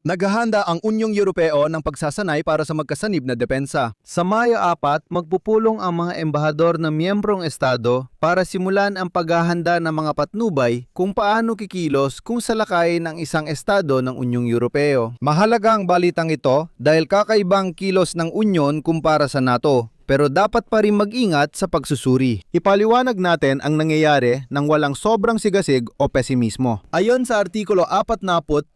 Naghahanda ang Unyong Europeo ng pagsasanay para sa magkasanib na depensa. Sa Mayo 4, magpupulong ang mga embahador ng miyembrong estado para simulan ang paghahanda ng mga patnubay kung paano kikilos kung salakay ng isang estado ng Unyong Europeo. Mahalaga ang balitang ito dahil kakaibang kilos ng Unyon kumpara sa NATO. Pero dapat pa rin mag-ingat sa pagsusuri. Ipaliwanag natin ang nangyayari nang walang sobrang sigasig o pesimismo. Ayon sa Artikulo 40.27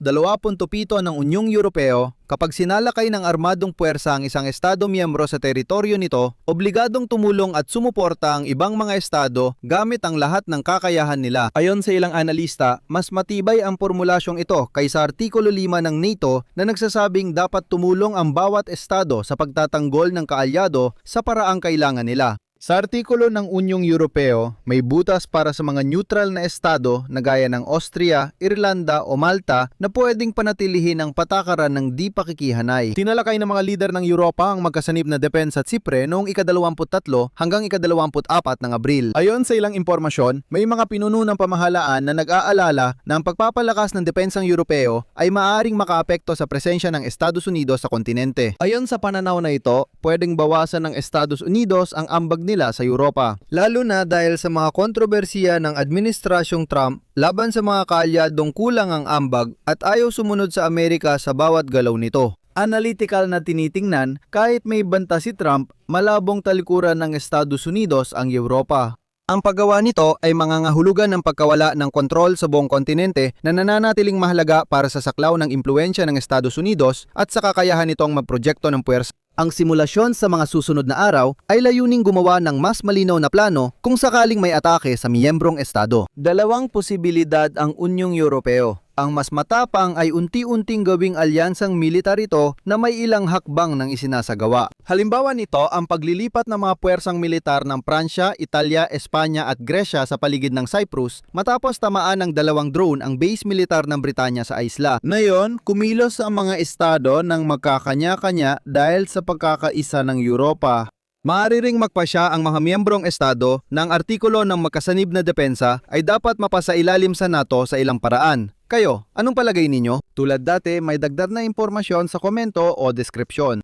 ng Unyong Europeo, kapag sinalakay ng armadong puwersa ang isang estado miyembro sa teritoryo nito, obligadong tumulong at sumuporta ang ibang mga estado gamit ang lahat ng kakayahan nila. Ayon sa ilang analista, mas matibay ang formulasyong ito kaysa Artikulo 5 ng NATO na nagsasabing dapat tumulong ang bawat estado sa pagtatanggol ng kaalyado sa paraang kailangan nila. Sa artikulo ng Unyong Europeo, may butas para sa mga neutral na estado na gaya ng Austria, Irlanda o Malta na pwedeng panatilihin ang patakaran ng di pakikihanay. Tinalakay ng mga lider ng Europa ang magkasanib na depensa at Sipre noong ika-23 hanggang ika-24 ng Abril. Ayon sa ilang impormasyon, may mga pinuno ng pamahalaan na nag-aalala na ang pagpapalakas ng depensang Europeo ay maaaring makaapekto sa presensya ng Estados Unidos sa kontinente. Ayon sa pananaw na ito, pwedeng bawasan ng Estados Unidos ang ambag nila sa Europa. Lalo na dahil sa mga kontrobersiya ng Administrasyong Trump laban sa mga kaalyadong kulang ang ambag at ayaw sumunod sa Amerika sa bawat galaw nito. Analytical na tinitingnan, kahit may banta si Trump, malabong talikuran ng Estados Unidos ang Europa. Ang paggawa nito ay mangangahulugan ng pagkawala ng kontrol sa buong kontinente na nananatiling mahalaga para sa saklaw ng impluensya ng Estados Unidos at sa kakayahan nitong magproyekto ng puwersa. Ang simulasyon sa mga susunod na araw ay layuning gumawa ng mas malinaw na plano kung sakaling may atake sa miyembrong estado. Dalawang posibilidad ang Unyong Europeo. Ang mas matapang ay unti-unting gawing alyansang militar ito na may ilang hakbang ng isinasagawa. Halimbawa nito ang paglilipat ng mga puwersang militar ng Pransya, Italia, Espanya at Gresya sa paligid ng Cyprus matapos tamaan ng 2 drone ang base militar ng Britanya sa isla. Ngayon, kumilos ang mga estado ng magkakanya-kanya dahil sa pagkakaisa ng Europa. Maaari ring magpasya ang mga miyembrong estado na ang artikulo ng magkasanib na depensa ay dapat mapasailalim sa NATO sa ilang paraan. Kayo, anong palagay ninyo? Tulad dati, may dagdag na impormasyon sa komento o deskripsyon.